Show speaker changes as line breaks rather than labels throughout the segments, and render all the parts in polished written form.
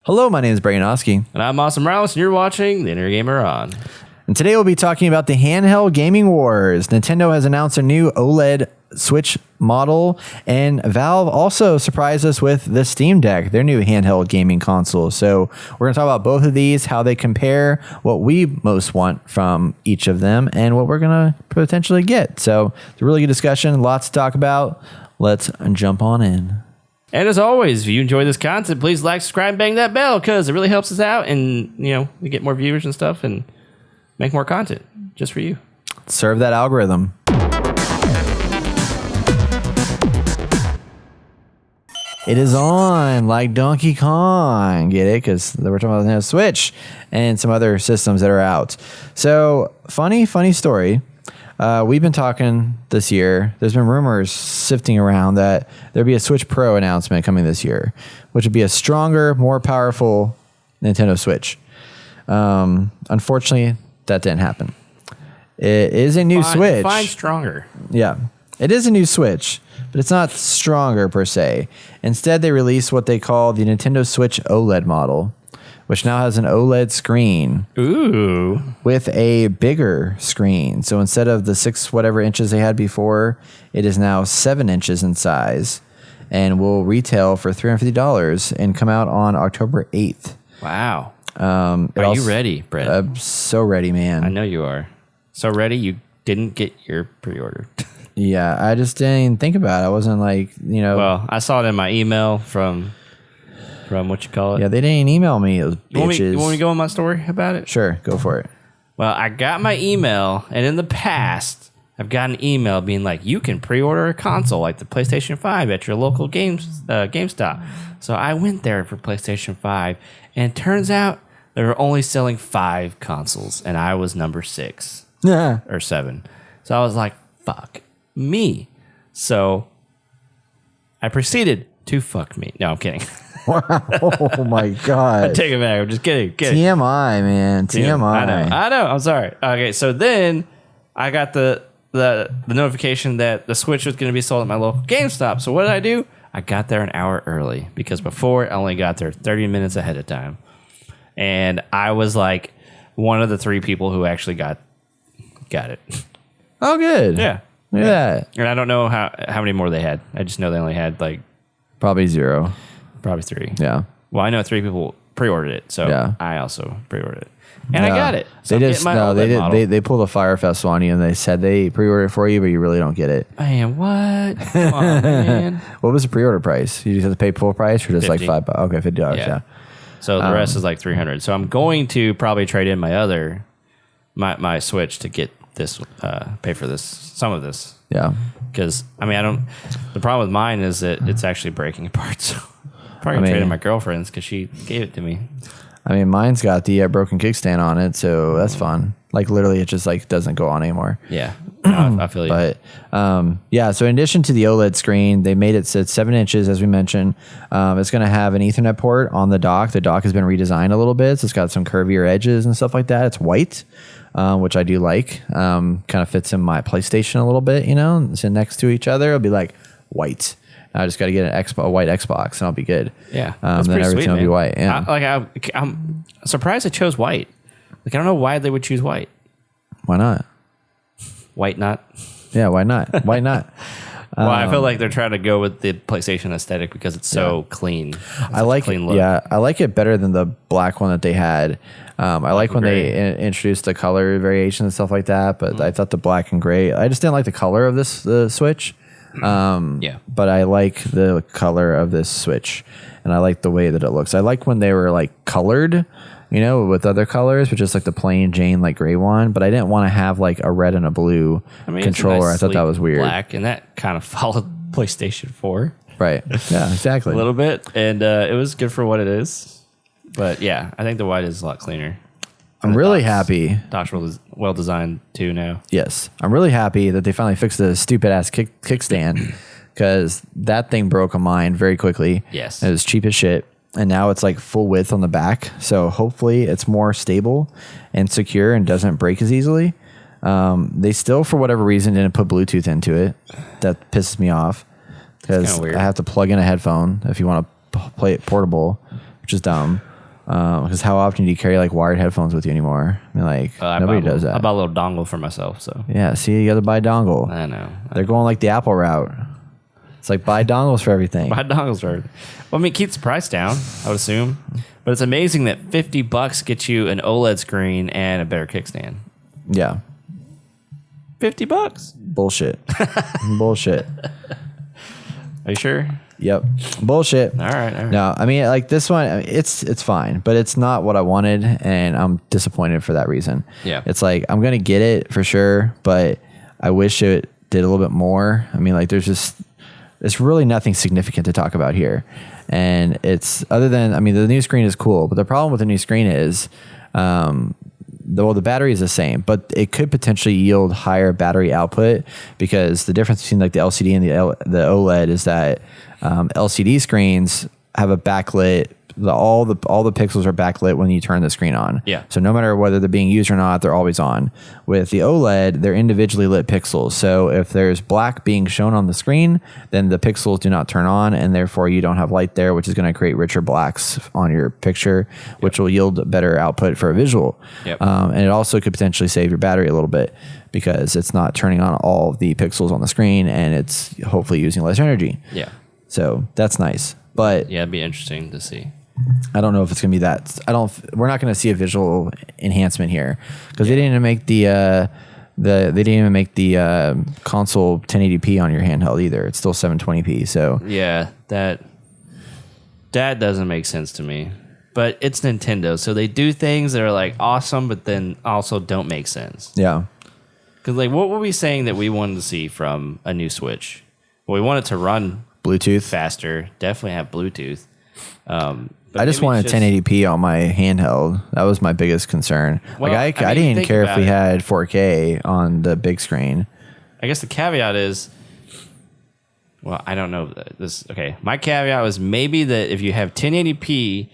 Hello, my name is Brayden Oski.
And I'm Austin Morales, and you're watching The Inner Gamer On.
And today we'll be talking about the handheld gaming wars. Nintendo has announced a new OLED Switch model, and Valve also surprised us with the Steam Deck, their new handheld gaming console. So we're going to talk about both of these, how they compare, what we most want from each of them, and what we're going to potentially get. So it's a really good discussion, lots to talk about. Let's jump on in.
And as always, if you enjoy this content, please like, subscribe, and bang that bell, because it really helps us out, and we get more viewers and stuff, and make more content just for you.
Serve that algorithm. It is on like Donkey Kong. Get it? Because we're talking about the Nintendo Switch and some other systems that are out. So funny story. We've been talking this year. There's been rumors sifting around that there'd be a Switch Pro announcement coming this year, which would be a stronger, more powerful Nintendo Switch. Unfortunately, that didn't happen. It is a new Switch.
Fine, stronger.
Yeah, it is a new Switch, but it's not stronger per se. Instead, they released what they call the Nintendo Switch OLED model, which now has an OLED screen.
Ooh.
With a bigger screen. So instead of the 6 whatever inches they had before, it is now 7 inches in size and will retail for $350 and come out on October 8th.
Wow. Are you ready, Brett?
I'm so ready, man.
I know you are. So ready you didn't get your pre-order.
Yeah, I just didn't even think about it. I wasn't like,
Well, I saw it in my email from what you call it.
Yeah, they didn't email me, those bitches.
You want me to go on my story about it?
Sure, go for it.
Well, I got my email, and in the past, I've got an email being like, you can pre-order a console like the PlayStation 5 at your local GameStop. So I went there for PlayStation 5, and it turns out they were only selling 5 consoles, and I was number 6 or 7. So I was like, fuck me. So I proceeded to fuck me. No, I'm kidding.
Wow. Oh my God.
I take it back. I'm just kidding.
TMI, man. TMI.
I know. I'm sorry. Okay, so then I got the notification that the Switch was going to be sold at my local GameStop. So what did I do? I got there an hour early because before I only got there 30 minutes ahead of time. And I was like one of the 3 people who actually got it.
Oh, good.
Yeah.
Look at that.
And I don't know how many more they had. I just know they only had
probably 0.
Probably 3.
Yeah.
Well, I know 3 people pre-ordered it, so
yeah.
I also pre-ordered it, and I got it. So
they pulled a Fire Festival on you, and they said they pre-ordered it for you, but you really don't get it.
Man, what? Come on, man.
What was the pre-order price? You just have to pay full price, or just
50.
like $5? Okay, $50. Yeah.
So the rest is like $300. So I'm going to probably trade in my Switch to get this, pay for some of this.
Yeah.
Because the problem with mine is that it's actually breaking apart. So probably trade in my girlfriend's because she gave it to me.
I mean, mine's got the broken kickstand on it, so that's fun. Like literally, it just doesn't go on anymore.
Yeah, no, I feel you.
But yeah, so in addition to the OLED screen, they made it sit 7 inches, as we mentioned. It's going to have an Ethernet port on the dock. The dock has been redesigned a little bit, so it's got some curvier edges and stuff like that. It's white, which I do like. Kind of fits in my PlayStation a little bit, sit next to each other. It'll be like white. I just got to get a white Xbox, and I'll be good.
Yeah,
then everything will be white. Yeah,
I'm surprised they chose white. I don't know why they would choose white.
Why not?
White not?
Yeah, why not? Why not?
Well, I feel like they're trying to go with the PlayStation aesthetic because it's so clean.
I like clean look. Yeah, I like it better than the black one that they had. I like when they introduced the color variation and stuff like that, but I thought the black and gray. I just didn't like the color of the Switch. But I like the color of this Switch, and I like the way that it looks. I like when they were colored, with other colors, which is the plain Jane gray one. But I didn't want to have a red and a blue controller.
Nice,
I thought that was weird.
Black, and that kind of followed PlayStation 4.
Right. Yeah. Exactly.
A little bit, and it was good for what it is. But yeah, I think the white is a lot cleaner.
I'm really happy.
Dock's well designed too now.
Yes. I'm really happy that they finally fixed the stupid ass kickstand because that thing broke a mind very quickly.
Yes.
It was cheap as shit. And now it's full width on the back. So hopefully it's more stable and secure and doesn't break as easily. They still, for whatever reason, didn't put Bluetooth into it. That pisses me off because I have to plug in a headphone if you want to play it portable, which is dumb. Because how often do you carry like wired headphones with you anymore? I mean, like nobody does that.
I bought a little dongle for myself. So
yeah, see, you got to buy a dongle.
I know.
They're going like the Apple route. It's like buy dongles for everything.
Buy dongles for everything. Well, I mean, it keeps the price down, I would assume. But it's amazing that $50 gets you an OLED screen and a better kickstand.
Yeah.
$50.
Bullshit. Bullshit.
Are you sure?
Yep. Bullshit.
All right.
No, I mean, like this one, I mean, it's fine, but it's not what I wanted, and I'm disappointed for that reason.
Yeah.
It's like I'm gonna get it for sure, but I wish it did a little bit more. I mean, like it's really nothing significant to talk about here, and it's other than I mean, the new screen is cool, but the problem with the new screen is, the battery is the same, but it could potentially yield higher battery output because the difference between like the LCD and the OLED is that LCD screens have a backlit. All the pixels are backlit when you turn the screen on.
Yeah.
So no matter whether they're being used or not, they're always on. With the OLED, they're individually lit pixels. So if there's black being shown on the screen, then the pixels do not turn on, and therefore you don't have light there, which is going to create richer blacks on your picture, which will yield better output for a visual.
Yep.
And it also could potentially save your battery a little bit because it's not turning on all the pixels on the screen, and it's hopefully using less energy.
Yeah.
So that's nice. But
yeah, it'd be interesting to see.
I don't know if it's gonna be that. We're not gonna see a visual enhancement here because they didn't even make they didn't even make the console 1080p on your handheld either. It's still 720p. So
yeah, that doesn't make sense to me. But it's Nintendo, so they do things that are like awesome, but then also don't make sense.
Yeah.
Because like, what were we saying that we wanted to see from a new Switch? Well, we wanted to run
Bluetooth
faster. Definitely have Bluetooth.
I just wanted 1080p on my handheld. That was my biggest concern.
Well,
like I didn't care if we had 4K on the big screen.
I guess the caveat is, well, I don't know this. Okay, my caveat was maybe that if you have 1080p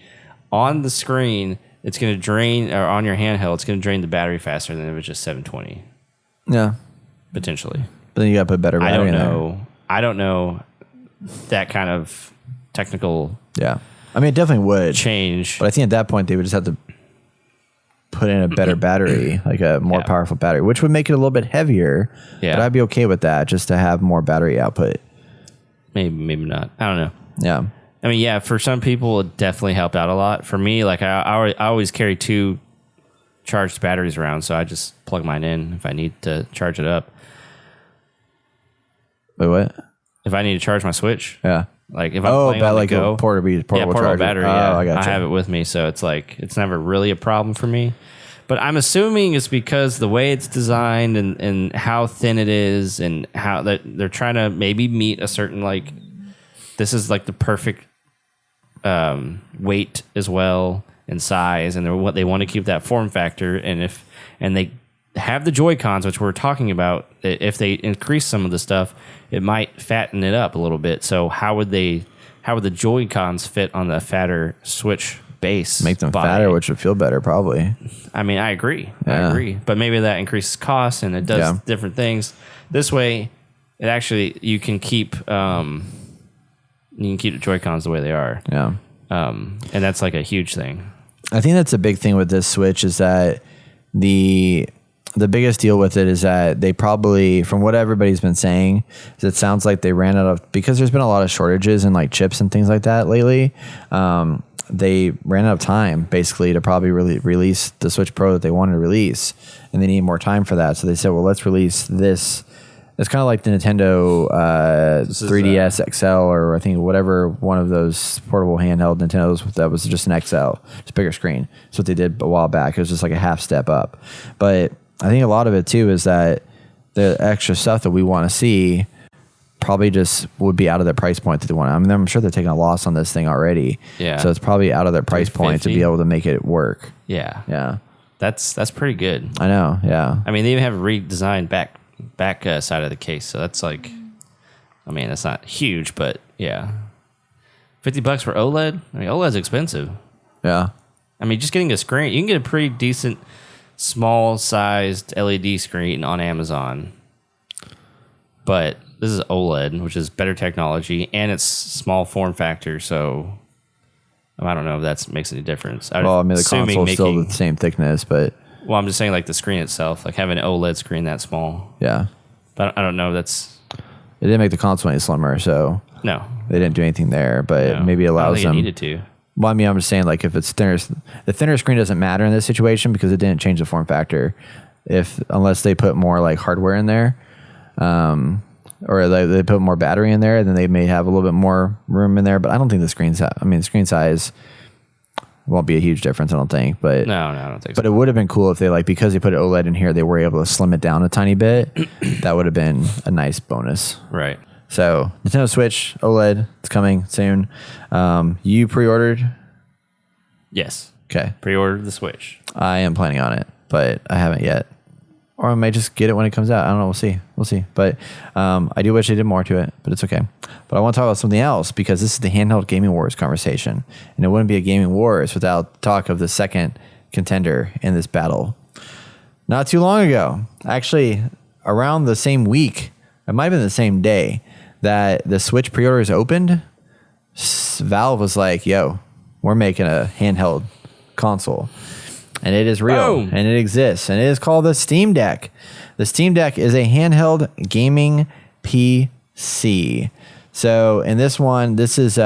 on the screen, it's going to drain, or on your handheld, it's going to drain the battery faster than if it was just 720.
Yeah,
potentially.
But then you got to put better battery in there.
I don't know that kind of technical.
Yeah. I mean, it definitely would
change,
but I think at that point they would just have to put in a better battery, like a more powerful battery, which would make it a little bit heavier.
Yeah,
but I'd be okay with that just to have more battery output.
Maybe not. I don't know.
Yeah,
I mean, yeah, for some people it definitely helped out a lot. For me, like I always carry 2 charged batteries around, so I just plug mine in if I need to charge it up.
Wait, what?
If I need to charge my Switch,
yeah.
Like if I'm playing on
like
the go,
a portable charger.
battery.
I gotcha.
I have it with me, so it's like it's never really a problem for me. But I'm assuming it's because the way it's designed and how thin it is, and how they're trying to maybe meet a certain like this is like the perfect weight as well and size, and they want to keep that form factor. And they have the Joy-Cons, which we're talking about. If they increase some of the stuff, it might fatten it up a little bit. So how would the Joy-Cons fit on the fatter Switch base?
Make them fatter, which would feel better, probably.
I mean, I agree.
Yeah.
I agree. But maybe that increases costs and it does different things. This way, it actually you can keep the Joy-Cons the way they are.
Yeah.
And that's like a huge thing.
I think that's a big thing with this Switch is that the biggest deal with it is that they probably, from what everybody's been saying, is it sounds like they ran out of, because there's been a lot of shortages in like chips and things like that lately. They ran out of time basically to probably really release the Switch Pro that they wanted to release, and they need more time for that. So they said, well, let's release this. It's kind of like the Nintendo 3DS XL, or I think whatever one of those portable handheld Nintendos that was just an XL, just a bigger screen. That's what they did a while back. It was just like a half step up. But I think a lot of it too is that the extra stuff that we want to see probably just would be out of their price point that they want. I mean, I'm sure they're taking a loss on this thing already.
Yeah.
So it's probly out of their price point to be able to make it work.
Yeah.
Yeah.
That's pretty good.
I know. Yeah.
I mean, they even have a redesigned back side of the case, so that's like, I mean, that's not huge, but yeah, $50 for OLED. I mean, OLED's expensive.
Yeah.
I mean, just getting a screen, you can get a pretty decent small sized LED screen on Amazon, but this is OLED, which is better technology, and it's small form factor, so I don't know if that makes any difference.
Well, I mean, the console's still the same thickness, but...
Well, I'm just saying, like, the screen itself, like, having an OLED screen that small.
Yeah.
But I don't know if that's...
It didn't make the console any slimmer, so...
No.
They didn't do anything there, but maybe it allows them...
It needed to.
Well, I mean, I'm just saying, like, if it's thinner... The thinner screen doesn't matter in this situation because it didn't change the form factor. Unless they put more, like, hardware in there, or they put more battery in there, then they may have a little bit more room in there. But I don't think the screen size won't be a huge difference, I don't think. But
no, I don't think so.
But it would have been cool if they, like, because they put OLED in here, they were able to slim it down a tiny bit. That would have been a nice bonus.
Right.
So, Nintendo Switch OLED, it's coming soon. You pre-ordered?
Yes.
Okay.
Pre-ordered the Switch.
I am planning on it, but I haven't yet. Or I might just get it when it comes out. I don't know. We'll see. But I do wish they did more to it, but it's okay. But I want to talk about something else because this is the handheld gaming wars conversation. And it wouldn't be a gaming wars without talk of the second contender in this battle. Not too long ago, actually around the same week, it might have been the same day that the Switch pre-orders opened, Valve was like, yo, we're making a handheld console. And it is real. Boom. And it exists. And it is called the Steam Deck. The Steam Deck is a handheld gaming PC. So in this one, this is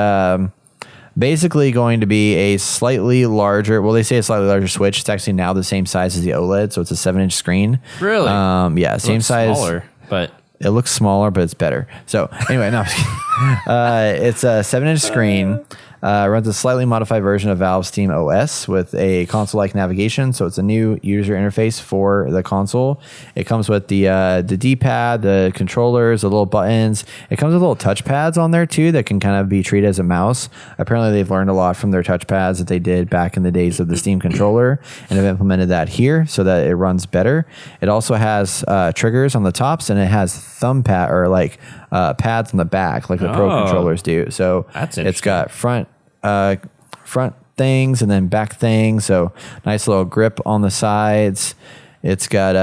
basically going to be a slightly larger, well, they say a slightly larger Switch. It's actually now the same size as the OLED. So it's a 7-inch screen.
Really?
Yeah, same size.
Smaller, but...
It looks smaller, but it's better. So anyway, no, it's a 7-inch screen. Runs a slightly modified version of Valve's Steam OS with a console-like navigation. So it's a new user interface for the console. It comes with the D-pad, the controllers, the little buttons. It comes with little touch pads on there too that can kind of be treated as a mouse. Apparently, they've learned a lot from their touch pads that they did back in the days of the Steam controller and have implemented that here so that it runs better. It also has triggers on the tops and it has thumb pad or like pads on the back like the Pro controllers do. So it's got front things and then back things. So nice little grip on the sides. It's got,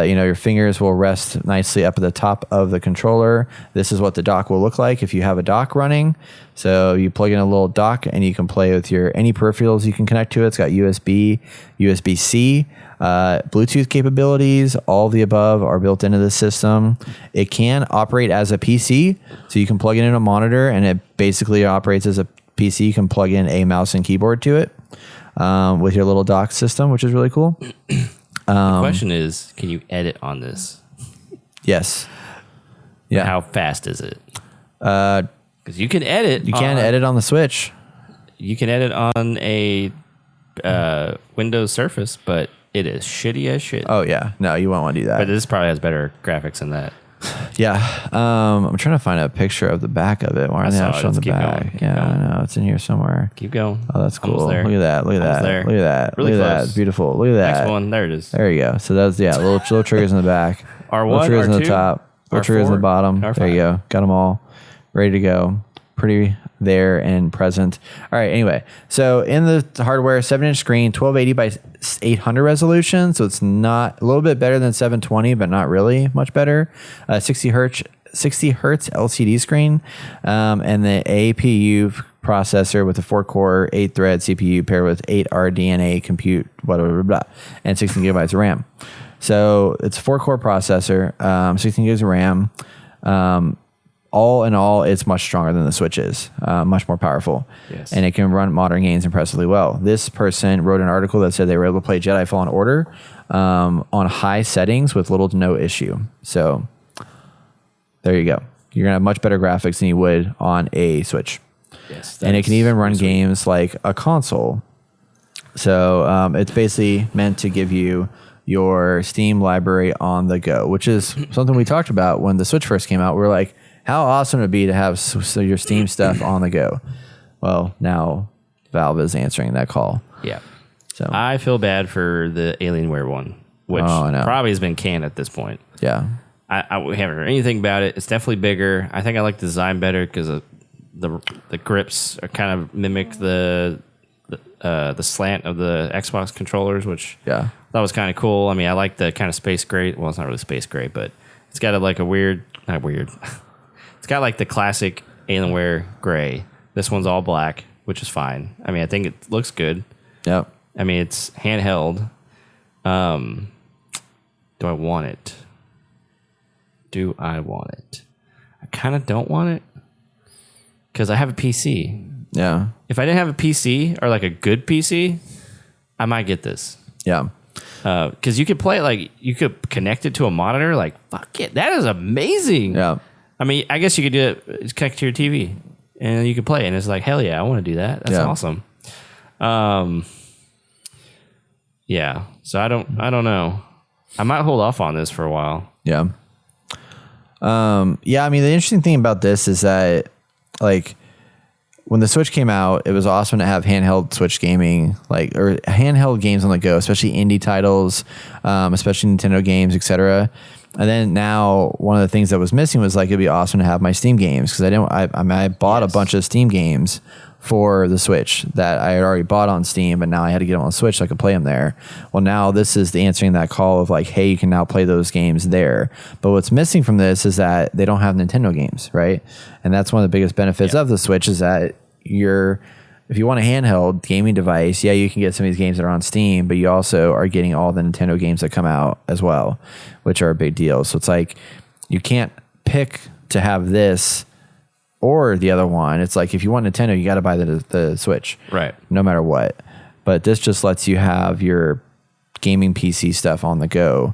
your fingers will rest nicely up at the top of the controller. This is what the dock will look like if you have a dock running. So you plug in a little dock and you can play with any peripherals you can connect to it. It's got USB, USB-C, Bluetooth capabilities. All of the above are built into the system. It can operate as a PC. So you can plug it in a monitor and it basically operates as a PC. You can plug in a mouse and keyboard to it with your little dock system, which is really cool.
The question is, can you edit on this?
Yes. Yeah.
How fast is it? Because you can edit.
You can edit on the Switch.
You can edit on a Windows Surface, but it is shitty as shit.
Oh, yeah. No, you won't want to do that.
But this probably has better graphics than that.
Yeah. I'm trying to find a picture of the back of it. Why are they not showing the back?
Keep going.
I know. It's in here somewhere.
Keep going.
Oh, that's cool. Look at that. Look at that.
There.
Look at that.
Really
look at
close.
that. It's beautiful. Look at that.
Next one. There it is.
There you go. So that's, little triggers in the back.
R1,
little triggers
R2,
in the top. Little triggers in the bottom.
R5.
There you go. Got them all ready to go. Pretty there and present. All right. Anyway, so in the hardware, 7-inch screen, 1280 by 800 resolution. So it's not a little bit better than 720, but not really much better. 60 hertz LCD screen, and the APU processor with a 4-core, 8-thread CPU paired with 8 RDNA compute, and 16 gigabytes of RAM. So it's a 4-core processor, 16 gigs of RAM. All in all, it's much stronger than the Switch is, much more powerful.
Yes.
And it can run modern games impressively well. This person wrote an article that said they were able to play Jedi Fallen Order on high settings with little to no issue. So there you go. You're going to have much better graphics than you would on a Switch.
Yes,
and it can even run games like a console. So it's basically meant to give you your Steam library on the go, which is something we talked about when the Switch first came out. We were like, how awesome it would be to have your Steam stuff on the go. Well, now Valve is answering that call.
Yeah.
So
I feel bad for the Alienware one, which probably has been canned at this point.
Yeah.
I haven't heard anything about it. It's definitely bigger. I think I like the design better because the grips are kind of mimic the slant of the Xbox controllers, which that was kind of cool. I mean, I like the kind of space gray. Well, it's not really space gray, but it's got a weird. It's got like the classic Alienware gray. This one's all black which is fine. I mean, I think it looks good.
Yep.
I mean, it's handheld. Do I want it? Do I want it? I kind of don't want it because I have a PC.
Yeah.
If I didn't have a PC or like a good PC, I might get this.
Yeah.
Because you could play it, like you could connect it to a monitor. Like, fuck it, that is amazing.
Yeah.
I mean, I guess you could do it. It's connect to your TV, and you can play it. And it's like, hell yeah, I want to do that. That's awesome. Yeah. So I don't know. I might hold off on this for a while.
Yeah. Yeah. I mean, the interesting thing about this is that, like, when the Switch came out, it was awesome to have handheld Switch gaming, like, or handheld games on the go, especially indie titles, especially Nintendo games, etc. And then now one of the things that was missing was, like, it'd be awesome to have my Steam games, because I bought a bunch of Steam games for the Switch that I had already bought on Steam, but now I had to get them on the Switch so I could play them there. Well, now this is the answering that call of like, hey, you can now play those games there. But what's missing from this is that they don't have Nintendo games, right? And that's one of the biggest benefits of the Switch, is that if you want a handheld gaming device, yeah, you can get some of these games that are on Steam, but you also are getting all the Nintendo games that come out as well, which are a big deal. So it's like, you can't pick to have this or the other one. It's like, if you want Nintendo, you got to buy the Switch,
right?
No matter what. But this just lets you have your gaming PC stuff on the go,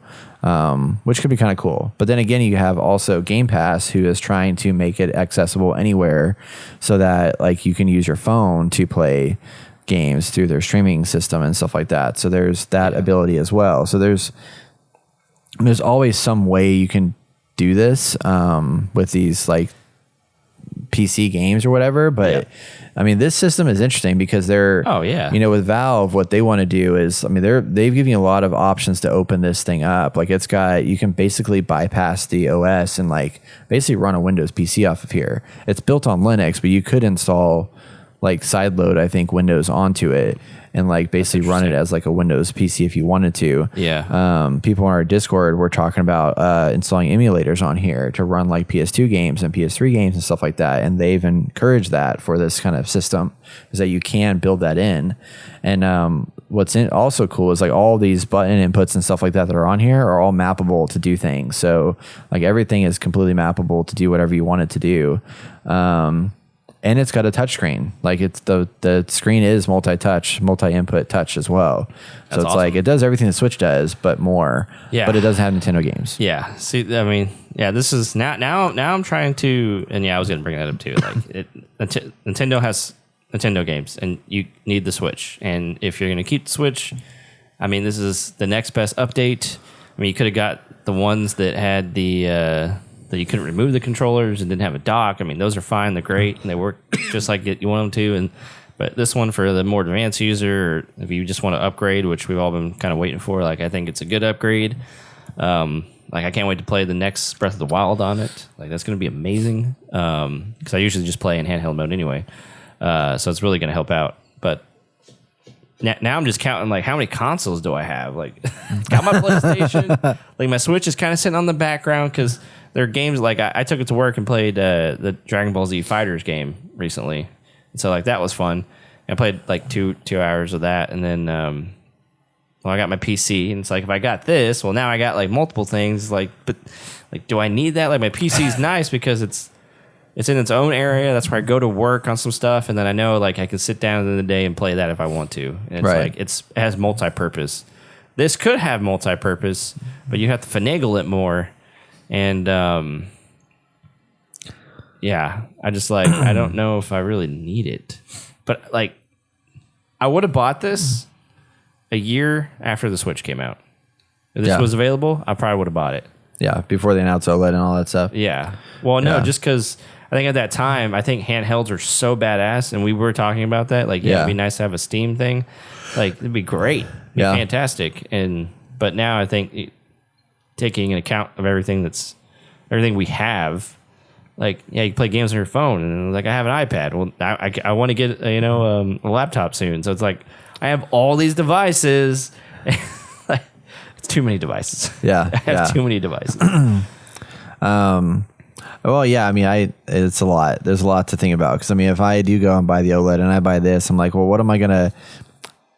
which could be kind of cool. But then again, you have also Game Pass, who is trying to make it accessible anywhere, so that like you can use your phone to play games through their streaming system and stuff like that. So there's that ability as well. So there's always some way you can do this with these like PC games or whatever. But I mean, this system is interesting because they're, with Valve, what they want to do is, I mean, they've given you a lot of options to open this thing up. Like, you can basically bypass the OS and like basically run a Windows PC off of here. It's built on Linux, but you could install like sideload, I think, Windows onto it and like basically run it as like a Windows PC if you wanted to.
Yeah.
People on our Discord were talking about installing emulators on here to run like PS2 games and PS3 games and stuff like that. And they've encouraged that for this kind of system, is that you can build that in. And what's also cool is like all these button inputs and stuff like that are on here are all mappable to do things. So like everything is completely mappable to do whatever you want it to do. And it's got a touch screen. Like, it's the screen is multi-touch, multi-input touch as well. So it's awesome. Like, it does everything the Switch does, but more. Yeah. But it doesn't have Nintendo games.
Yeah. See, I mean, yeah, this is now I'm trying to, and yeah, I was going to bring that up too. Like, Nintendo has Nintendo games, and you need the Switch. And if you're going to keep the Switch, I mean, this is the next best update. I mean, you could have got the ones that had that you couldn't remove the controllers and didn't have a dock. I mean, those are fine. They're great, and they work just like you want them to. But this one, for the more advanced user, or if you just want to upgrade, which we've all been kind of waiting for, like, I think it's a good upgrade. Like, I can't wait to play the next Breath of the Wild on it. Like, that's going to be amazing. Because I usually just play in handheld mode anyway. So it's really going to help out. But now I'm just counting, like, how many consoles do I have? Like, got my PlayStation. Like, my Switch is kind of sitting on the background because there are games, like, I took it to work and played the Dragon Ball Z Fighters game recently. And so, like, that was fun. And I played, like, two hours of that. And then, I got my PC. And it's like, if I got this, well, now I got, like, multiple things. Like, but, like, do I need that? Like, my PC's nice because it's in its own area. That's where I go to work on some stuff. And then I know, like, I can sit down in the day and play that if I want to. And it's like, it has multi-purpose. This could have multi-purpose, but you have to finagle it more. And I just, like, I don't know if I really need it. But, like, I would have bought this a year after the Switch came out. If this was available, I probably would have bought it.
Yeah, before they announced OLED and all that stuff.
Yeah. Well, no, just because I think at that time, I think handhelds are so badass, and we were talking about that. Like, it'd be nice to have a Steam thing. Like, it'd be great. It'd be fantastic. But now I think taking an account of everything we have, like, yeah, you play games on your phone, and like, I have an iPad. Well, I want to get a laptop soon. So it's like, I have all these devices. Like, it's too many devices.
Yeah,
I have too many devices.
Well, yeah, I mean, it's a lot. There's a lot to think about because I mean, if I do go and buy the OLED and I buy this, I'm like, well, what am I gonna?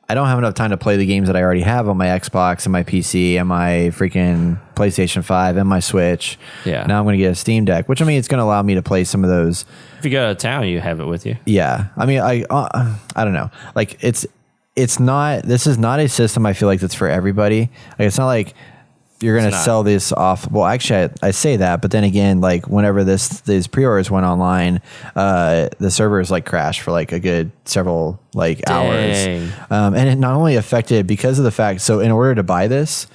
I don't have enough time to play the games that I already have on my Xbox and my PC and my freaking PlayStation 5 and my Switch.
Yeah.
Now I'm going to get a Steam Deck, which I mean, it's going to allow me to play some of those.
If you go to town, you have it with you.
Yeah. I mean, I don't know. Like this is not a system I feel like that's for everybody. Like it's not like you're going to sell this off. Well, actually, I say that, but then again, like whenever these pre-orders went online, the servers like crashed for like a good several hours. And it not only affected because of the fact, so in order to buy this,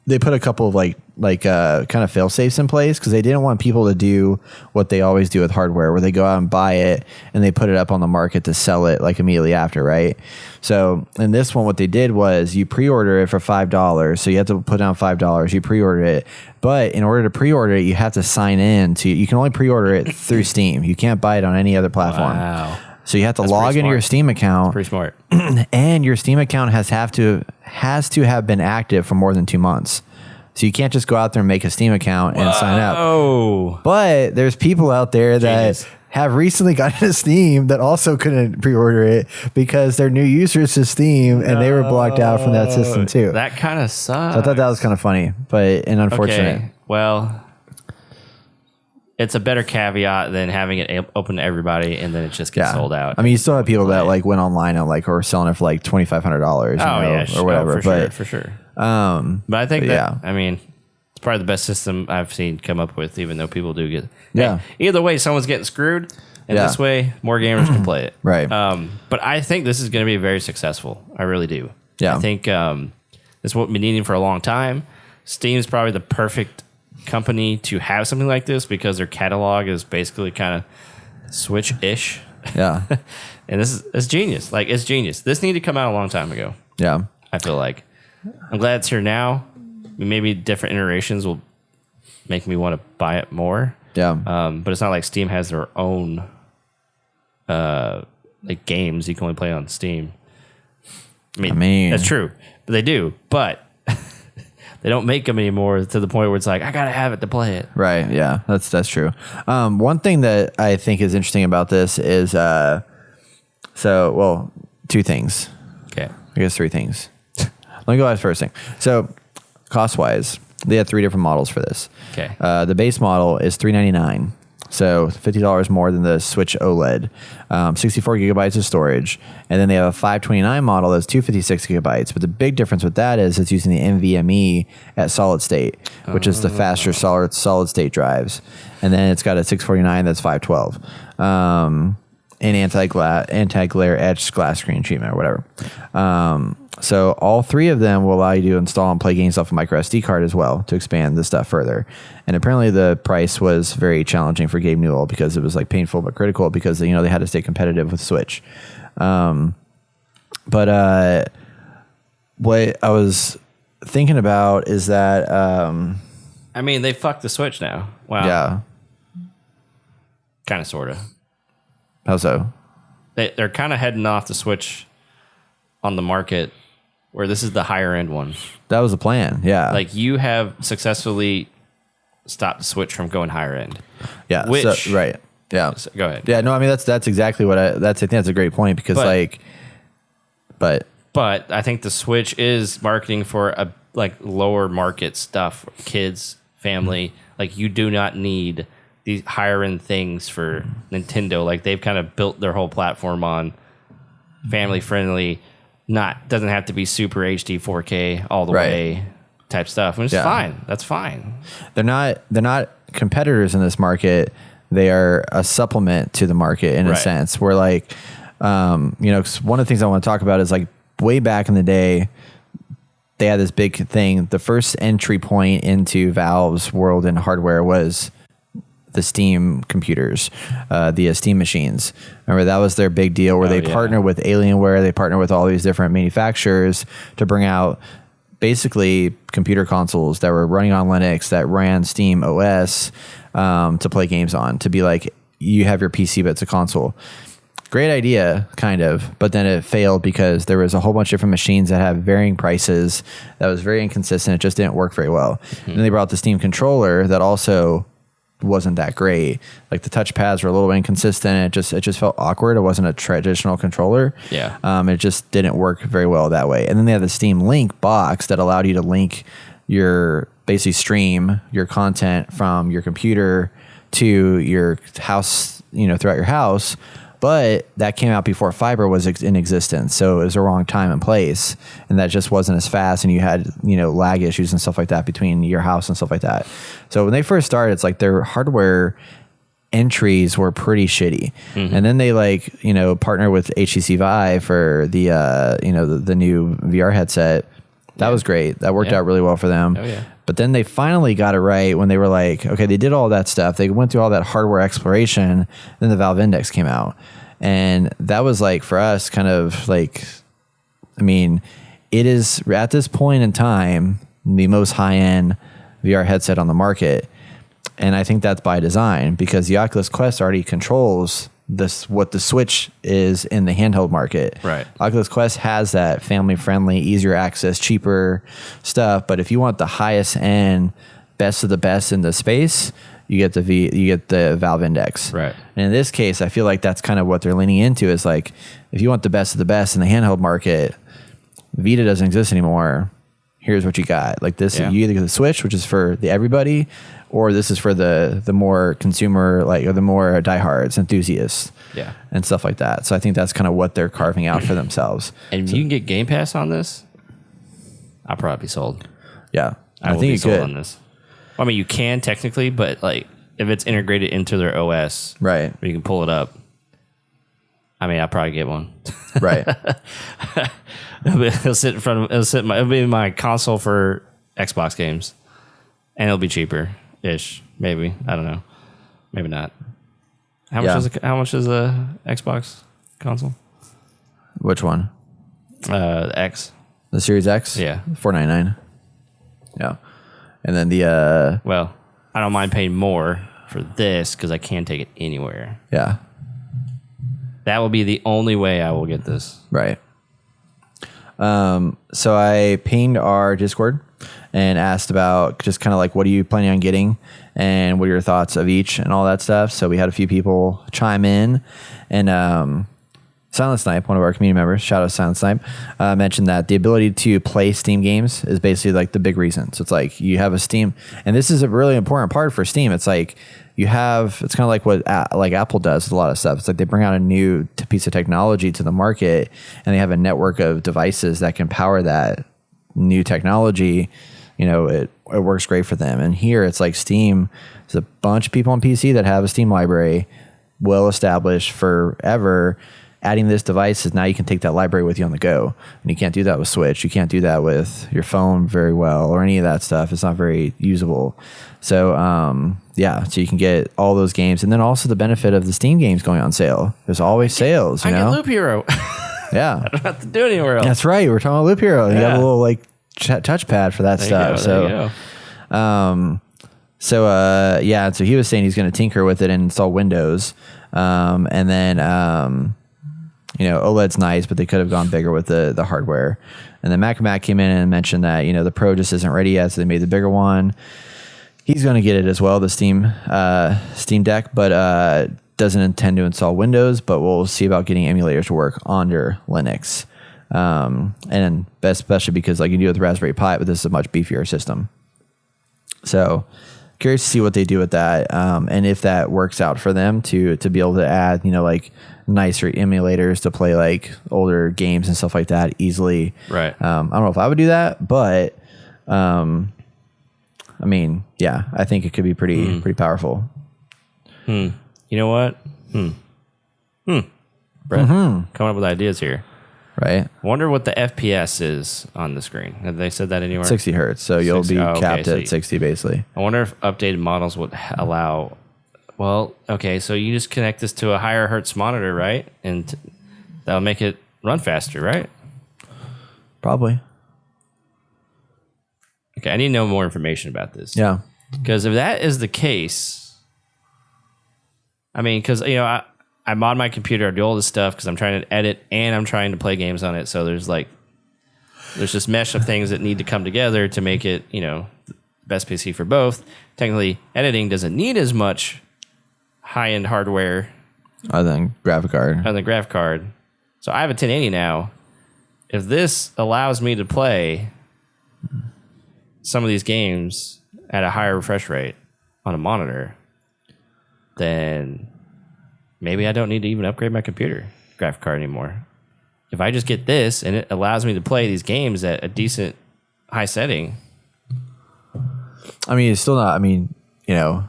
they put a couple of kind of fail safes in place because they didn't want people to do what they always do with hardware, where they go out and buy it and they put it up on the market to sell it like immediately after, right? So in this one, what they did was you pre-order it for $5, so you have to put down $5. You pre-order it, but in order to pre-order it, you have to sign in to. You can only pre-order it through Steam. You can't buy it on any other platform.
Wow.
So you have to log into your Steam account.
Pretty smart.
And your Steam account has to have been active for more than 2 months. So you can't just go out there and make a Steam account and sign up.
Oh.
But there's people out there that have recently gotten a Steam that also couldn't pre-order it because they're new users to Steam and they were blocked out from that system too.
That kind of sucks.
So I thought that was kind of funny, but unfortunate.
Okay. Well, it's a better caveat than having it open to everybody and then it just gets sold out.
I mean, you still have people that went online and or selling it for like $2,500 or whatever.
For sure. But I think I mean, it's probably the best system I've seen come up with, even though people do get.
Yeah.
Hey, either way, someone's getting screwed, and this way, more gamers can play it.
Right.
But I think this is going to be very successful. I really do.
Yeah.
I think this is what we've been needing for a long time. Steam's probably the perfect company to have something like this because their catalog is basically kind of Switch-ish.
Yeah.
And it's genius. Like, it's genius. This needed to come out a long time ago.
Yeah.
I feel like. I'm glad it's here now. Maybe different iterations will make me want to buy it more.
Yeah.
But it's not like Steam has their own games you can only play on Steam. I mean that's true. But they do. But they don't make them anymore to the point where it's like, I gotta have it to play it.
Right. Yeah. That's true. One thing that I think is interesting about this is two things.
Okay.
I guess three things. Let me go with the first thing. So, cost-wise, they have 3 different models for this.
Okay.
The base model is $399, so $50 more than the Switch OLED. 64 gigabytes of storage, and then they have a $529 model that's 256 gigabytes. But the big difference with that is it's using the NVMe at solid state, which is the faster solid state drives. And then it's got a 649 that's 512. And anti-glare etched glass screen treatment or whatever. So all 3 of them will allow you to install and play games off a micro SD card as well to expand this stuff further. And apparently the price was very challenging for Gabe Newell because it was like painful but critical because they had to stay competitive with Switch. But what I was thinking about is that
I mean, they fucked the Switch now. Wow.
Yeah.
Kind of, sort of.
How so?
They're kind of heading off the Switch on the market where this is the higher end one.
That was the plan. Yeah.
Like, you have successfully stopped the Switch from going higher end.
Yeah.
Which,
right. Yeah.
So, go ahead.
Yeah. No, I mean, that's exactly what I think that's a great point because but
I think the Switch is marketing for a lower market stuff, kids, family. Like, you do not need these higher end things for Nintendo. Like, they've kind of built their whole platform on family friendly, doesn't have to be super HD 4K all the way type stuff. And it's fine. That's fine. They're
not competitors in this market. They are a supplement to the market in a sense. Where 'cause one of the things I want to talk about is like way back in the day, they had this big thing. The first entry point into Valve's world in hardware was the Steam computers, the Steam machines. Remember, that was their big deal where they partner with Alienware, they partner with all these different manufacturers to bring out basically computer consoles that were running on Linux that ran Steam OS to play games on, to be like, you have your PC, but it's a console. Great idea, kind of, but then it failed because there was a whole bunch of different machines that have varying prices that was very inconsistent. It just didn't work very well. And they brought the Steam controller that also wasn't that great. Like the touchpads were a little inconsistent. It just felt awkward. It wasn't a traditional controller.
Yeah.
It just didn't work very well that way. And then they had the Steam Link box that allowed you to link your basically stream your content from your computer to your house, throughout your house. But that came out before fiber was in existence. So it was the wrong time and place. And that just wasn't as fast. And you had, lag issues and stuff like that between your house and stuff like that. So when they first started, it's like their hardware entries were pretty shitty. And then they partner with HTC Vive for the, the new VR headset. That was great. That worked out really well for them.
Oh, yeah.
But then they finally got it right when they were like, okay, they did all that stuff. They went through all that hardware exploration. Then the Valve Index came out. And that was like, for us, kind of like, it is at this point in time, the most high-end VR headset on the market. And I think that's by design because the Oculus Quest already controls what the Switch is in the handheld market.
Right.
Oculus Quest has that family-friendly, easier access, cheaper stuff. But if you want the highest end, best of the best in the space, you get the Valve Index.
Right.
And in this case, I feel like that's kind of what they're leaning into is like, if you want the best of the best in the handheld market, Vita doesn't exist anymore. Here's what you got. Like this, you either get the Switch, which is for everybody, or this is for the more consumer, or the more diehards, enthusiasts, and stuff like that. So I think that's kind of what they're carving out for themselves.
And if you can get Game Pass on this, I'll probably be sold.
Yeah,
I think you could on this. Well, you can technically, but like if it's integrated into their OS,
right,
you can pull it up. I'll probably get one.
Right.
It'll sit in front of. It'll be my console for Xbox games, and it'll be cheaper ish. Maybe I don't know. Maybe not. How much is a Xbox console?
Which one?
X.
The Series X.
Yeah,
$499. Yeah, and then the
well, I don't mind paying more for this because I can take it anywhere.
Yeah.
That will be the only way I will get this.
Right. So I pinged our Discord and asked about just kind of like, what are you planning on getting and what are your thoughts of each and all that stuff. So we had a few people chime in, and Silent Snipe, one of our community members, shout out Silent Snipe, mentioned that the ability to play Steam games is basically like the big reason. So it's like you have a Steam, and this is a really important part for Steam. It's like it's kind of like what like Apple does with a lot of stuff. It's like they bring out a new piece of technology to the market, and they have a network of devices that can power that new technology. It works great for them. And here it's like Steam. There's a bunch of people on PC that have a Steam library, well established forever. Adding this device is now you can take that library with you on the go, and you can't do that with Switch. You can't do that with your phone very well or any of that stuff. It's not very usable. So so you can get all those games, and then also the benefit of the Steam games going on sale. There's always sales. I
get Loop Hero.
Yeah,
I don't have to do it anywhere else.
That's right. We're talking about Loop Hero. You got a little touchpad for that stuff. So he was saying he's going to tinker with it and install Windows, and then OLED's nice, but they could have gone bigger with the hardware. And then Mac came in and mentioned that the Pro just isn't ready yet, so they made the bigger one. He's going to get it as well, the Steam Deck, but doesn't intend to install Windows. But we'll see about getting emulators to work under Linux, and especially because like you do with the Raspberry Pi, but this is a much beefier system. So curious to see what they do with that, and if that works out for them to be able to add like nicer emulators to play like older games and stuff like that easily.
Right.
I don't know if I would do that, but I think it could be pretty powerful.
You know what? Brett, coming up with ideas here.
Right.
Wonder what the FPS is on the screen. Have they said that anywhere?
60 hertz. So you'll be capped at 60 basically.
I wonder if updated models would allow. Well, okay, so you just connect this to a higher hertz monitor, right? And that'll make it run faster, right?
Probably.
Okay, I need to know more information about this.
Yeah.
Because if that is the case, because I mod my computer, I do all this stuff because I'm trying to edit and I'm trying to play games on it. So there's this mesh of things that need to come together to make it, best PC for both. Technically, editing doesn't need as much high-end hardware
other than graphic card.
on the graph card. So I have a 1080 now. If this allows me to play some of these games at a higher refresh rate on a monitor, then maybe I don't need to even upgrade my computer graphic card anymore. If I just get this and it allows me to play these games at a decent high setting.
I mean, it's still not, I mean, you know,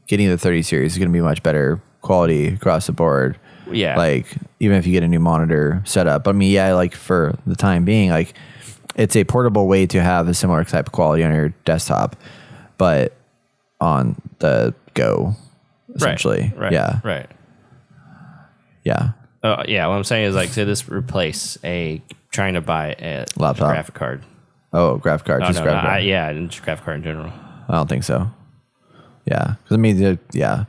getting the 30 series is going to be much better quality across the board.
Yeah.
Like, even if you get a new monitor setup. I mean, yeah, like for the time being, like, it's a portable way to have a similar type of quality on your desktop, but on the go, essentially.
Right.
Yeah.
Right.
Yeah.
Yeah. What I'm saying is, like, say this replace trying to buy a
Laptop.
graphic card.
Oh, graphic card. Just graphic card.
Yeah, and just graphic card in general.
I don't think so. Yeah. Because, I mean, yeah.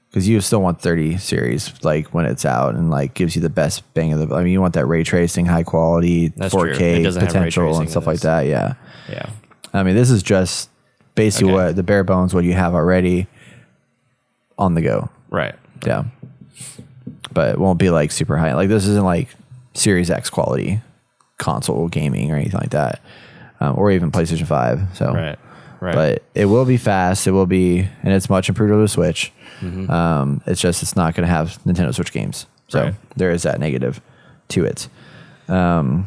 Because you still want 30 series, like, when it's out and, like, gives you the best bang of the... I mean, you want that ray tracing, high quality,
That's
4K potential and stuff like that. Yeah.
Yeah.
I mean, this is just basically what the bare bones, what you have already on the go.
Right.
Yeah. But it won't be, like, super high. Like, this isn't, like, Series X quality console gaming or anything like that. Or even PlayStation 5. So...
Right.
But it will be fast. It will be, and it's much improved over the Switch.
Mm-hmm.
It's just it's not going to have Nintendo Switch games, so there is that negative to it. But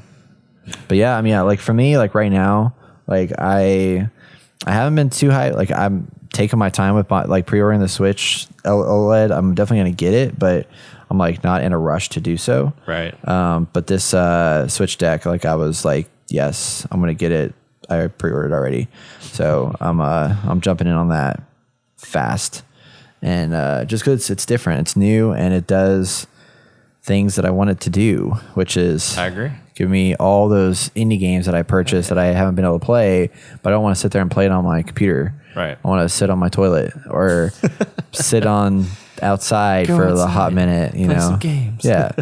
yeah, I mean, like for me, like right now, like I haven't been too high. Like I'm taking my time with like pre-ordering the Switch OLED. I'm definitely going to get it, but I'm like not in a rush to do so.
Right.
But this Switch deck, like I was like, yes, I'm going to get it. I pre-ordered already, so I'm jumping in on that fast, and just because it's different, it's new, and it does things that I want it to do, which is
I agree.
Give me all those indie games that I purchased that I haven't been able to play, but I don't want to sit there and play it on my computer.
Right.
I want to sit on my toilet or sit on outside for a hot minute. You
play
know,
some games.
Yeah.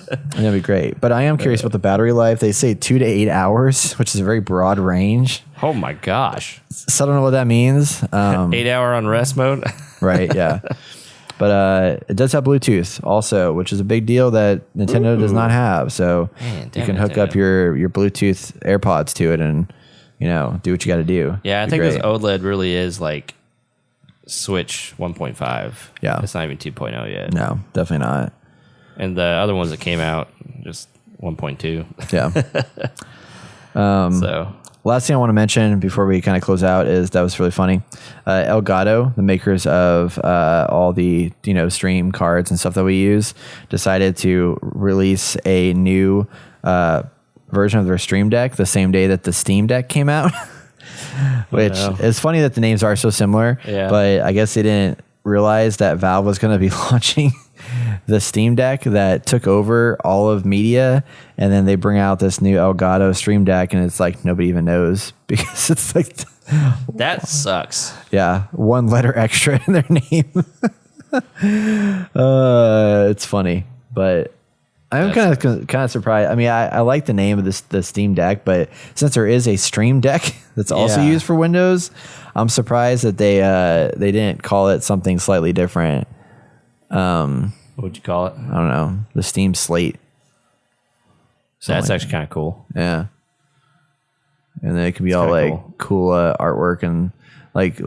That'd be great. But I am curious about the battery life. They say 2 to 8 hours, which is a very broad range.
Oh my gosh.
So I don't know what that means.
8 hour on rest mode.
Right. Yeah. But it does have Bluetooth also, which is a big deal that Nintendo does not have. So you can hook up your Bluetooth AirPods to it and, you know, do what you got to do.
Yeah, I think this OLED really is like Switch 1.5.
Yeah.
It's not even 2.0 yet.
No, definitely not.
And the other ones that came out, just 1.2.
Yeah.
So
last thing I want to mention before we kind of close out is that was really funny. Elgato, the makers of all the stream cards and stuff that we use, decided to release a new version of their Stream Deck the same day that the Steam Deck came out. Which is funny that the names are so similar.
Yeah.
But I guess they didn't realize that Valve was going to be launching the Steam Deck that took over all of media, and then they bring out this new Elgato Stream Deck, and it's like nobody even knows because it's like
that sucks.
Yeah, one letter extra in their name. It's funny, but I'm kind of surprised. I mean, I like the name of the Steam Deck, but since there is a Stream Deck that's also used for Windows, I'm surprised that they didn't call it something slightly different.
What would you call it?
I don't know. The Steam Slate.
That's actually kind of cool.
Yeah. And then it could be all like cool artwork and like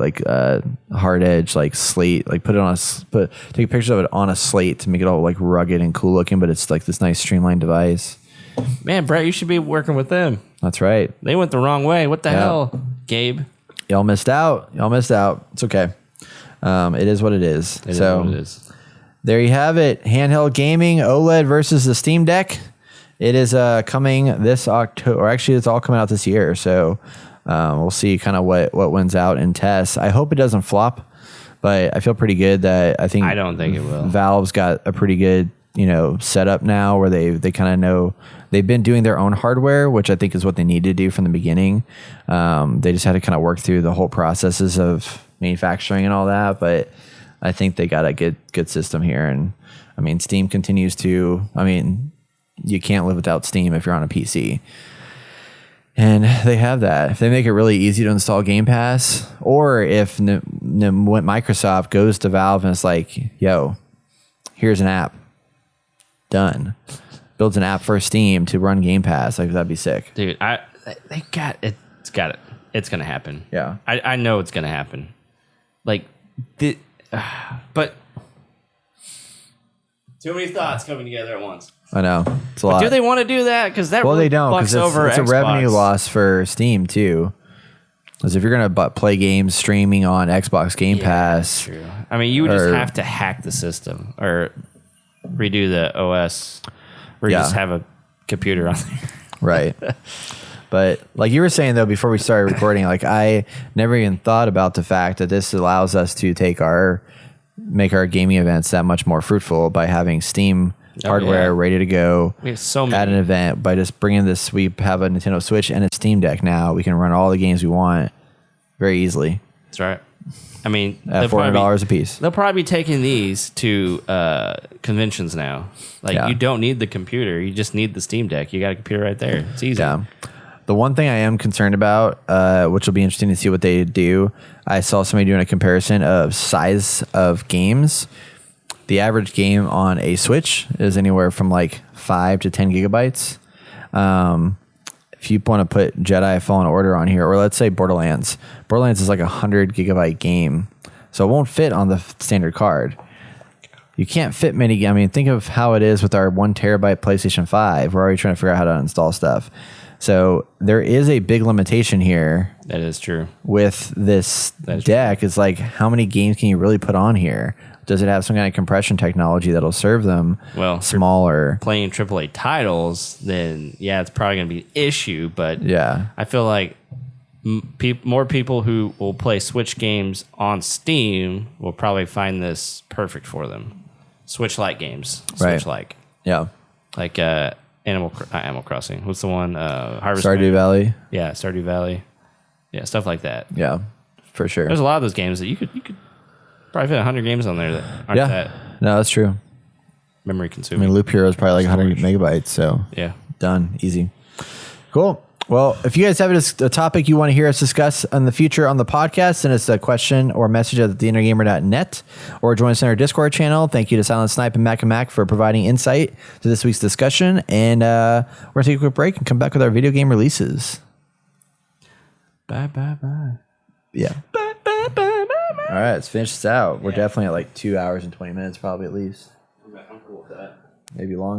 hard edge, like slate, like take a picture of it on a slate to make it all like rugged and cool looking, but it's like this nice streamlined device.
Man, Brett, you should be working with them.
That's right.
They went the wrong way. What the hell, Gabe?
Y'all missed out. It's okay. It is what it is.
It is what it is.
There you have it. Handheld gaming, OLED versus the Steam Deck. It is coming this October. Or actually, it's all coming out this year. So we'll see kind of what wins out in tests. I hope it doesn't flop, but I feel pretty good that I don't think it will. Valve's got a pretty good setup now where they kind of know they've been doing their own hardware, which I think is what they need to do from the beginning. They just had to kind of work through the whole processes of manufacturing and all that, but I think they got a good system here. And I mean, Steam continues to, you can't live without Steam if you're on a PC. And they have that. If they make it really easy to install Game Pass, or if Microsoft goes to Valve and it's like, yo, here's an app. Done. Builds an app for Steam to run Game Pass. Like, that'd be sick.
Dude, they got it. It's got it. It's going to happen.
Yeah.
I know it's going to happen. Like, but too many thoughts coming together at once.
I know. It's a lot.
Do they want to do that? Because that
they don't, because it's a revenue loss for Steam too. Because if you're gonna play games streaming on Xbox Game Pass,
true. I mean, you would just have to hack the system or redo the OS, or just have a computer on there.
Right. But like you were saying though, before we started recording, like I never even thought about the fact that this allows us to make our gaming events that much more fruitful by having Steam hardware ready to go.
We have so many.
At an event by just bringing this. We have a Nintendo Switch and a Steam Deck now. We can run all the games we want very easily.
That's right. I mean,
at $400 a piece.
They'll probably be taking these to conventions now. Like you don't need the computer; you just need the Steam Deck. You got a computer right there. It's easy.
Yeah. The one thing I am concerned about, which will be interesting to see what they do, I saw somebody doing a comparison of size of games. The average game on a Switch is anywhere from like 5 to 10 gigabytes. If you want to put Jedi Fallen Order on here, or let's say Borderlands is like 100 gigabyte game. So it won't fit on the standard card. You can't fit many. I mean, think of how it is with our 1 terabyte PlayStation 5. We're already trying to figure out how to install stuff. So there is a big limitation here.
That is true.
With this deck, it's like, how many games can you really put on here? Does it have some kind of compression technology that'll serve them smaller?
Playing AAA titles, then it's probably going to be an issue. But I feel like more people who will play Switch games on Steam will probably find this perfect for them. Switch-like games. Switch-like.
Yeah.
Like Animal Crossing. What's the one? Harvest
Stardew
Moon.
Valley.
Yeah, Stardew Valley. Yeah, stuff like that.
Yeah, for sure.
There's a lot of those games that you could probably fit 100 games on there that aren't that
no, that's true.
memory consuming.
I mean, Loop Hero is probably like 100 megabytes, so done, easy. Cool. Well, if you guys have a topic you want to hear us discuss in the future on the podcast, send us a question or message at theinnergamer.net or join us in our Discord channel. Thank you to Silent Snipe and Mac for providing insight to this week's discussion. And we're going to take a quick break and come back with our video game releases.
Bye.
Yeah. All right, let's finish this out. We're definitely at like 2 hours and 20 minutes, probably at least.
I'm cool with that.
Maybe longer.